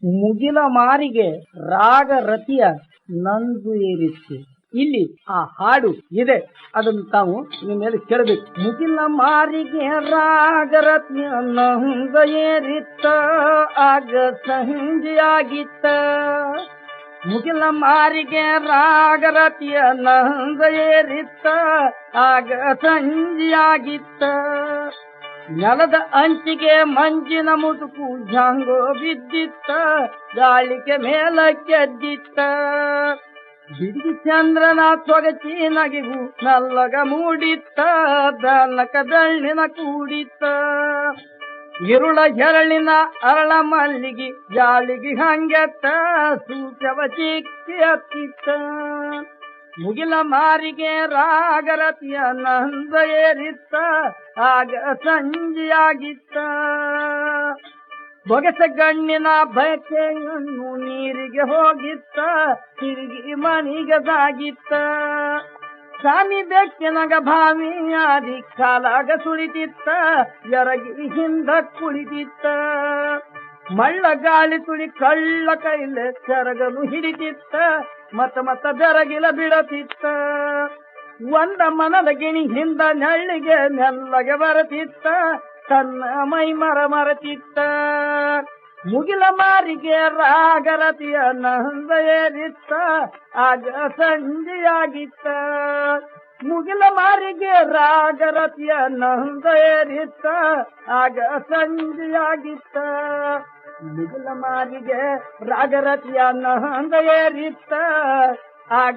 ಮುಗಿಲ ಮಾರಿಗೆ ರಾಗ ರತಿಯ ನಂದು ಏರಿತ್ತು. ಇಲ್ಲಿ ಆ ಹಾಡು ಇದೆ, ಅದನ್ನು ತಾವು ನಿಮ್ಮ ಮೇಲೆ ಕೇಳಬೇಕು. ಮುಗಿಲ ಮಾರಿಗೆ ರಾಗ ರತಿಯ ನಂದ ಏರಿತ್ತ, ಆಗ ಸಂಜೆಯಾಗಿತ್ತ. ಮುಗಿಲ ಮಾರಿಗೆ ರಾಗ ರತಿಯ ನಂದ ಏರಿತ್ತ, ಆಗ ಸಂಜೆಯಾಗಿತ್ತ. ನೆಲದ ಅಂಚಿಗೆ ಮಂಜಿನ ಮುದುಕು ಜಾಂಗೋ ಬಿದ್ದಿತ್ತ, ಗಾಳಿಗೆ ಮೇಲಕ್ಕೆದ್ದಿತ್ತ. ಬಿಡಿಗಿ ಚಂದ್ರನ ಸೊಗಚಿ ನಗಿವು ನಲ್ಲಗ ಮೂಡಿತ್ತ, ಬೆಲ್ಲಕ ಬೆಳ್ಳಿನ ಕೂಡಿತ್ತ. ಇರುಳ ಹೆರಳಿನ ಅರಳ ಮಲ್ಲಿಗೆ ಜಾಳಿಗೆ ಹಂಗೆತ್ತ, ಸೂಚವ ಚಿಕ್ಕಿ ಹತ್ತಿತ್ತ. ಮುಗಿಲ ಮಾರಿಗೆ ರಾಗರತಿಯ ನಂದ ಏರಿತ್ತ, ಆಗ ಸಂಜೆಯಾಗಿತ್ತ. ಬೊಗಸ ಗಣ್ಣಿನ ಬಯಕೆಯನ್ನು ನೀರಿಗೆ ಹೋಗಿತ್ತ, ತಿರುಗಿ ಮನಿಗೆ ಸಾಗಿತ್ತ. ಸಾಮಿ ಬೆಕ್ಕಿನಗ ಭಾವಿಯಾದಿ ಕಾಲಾಗ ಸುಳಿತಿತ್ತ, ಎರಗಿ ಹಿಂದ ಕುಳಿತಿತ್ತ. ಮಳ್ಳ ಗಾಳಿ ತುಳಿ ಕಳ್ಳ ಕೈಲೆ ಸೆರಗನು ಹಿಡಿತಿತ್ತ, ಮತ ಬೆರಗಿಲ ಬಿಡತಿತ್ತ. ಒಂದ ಮನದ ಗಿಣಿ ಹಿಂದ ನೆಳ್ಳಿಗೆ ಮೆಲ್ಲಗೆ ಬರತಿತ್ತ, ತನ್ನ ಮೈ ಮರತಿತ್ತ. ಮುಗಿಲ ಮಾರಿಗೆ ರಾಗರತಿಯ ನಂದ ಏರಿತ್ತ, ಆಗ ಸಂಜೆಯಾಗಿತ್ತ. ಮುಗಿಲ ಮಾರಿಗೆ ರಾಗರತಿಯ ನಂದ ಏರಿತ್ತ, ಆಗ ಸಂಜೆಯಾಗಿತ್ತ. ಮುಗಿಲ ಮಾರಿಗೆ ರಾಗರತಿಯ ನಂದ ಏರಿತ್ತ, ಆಗ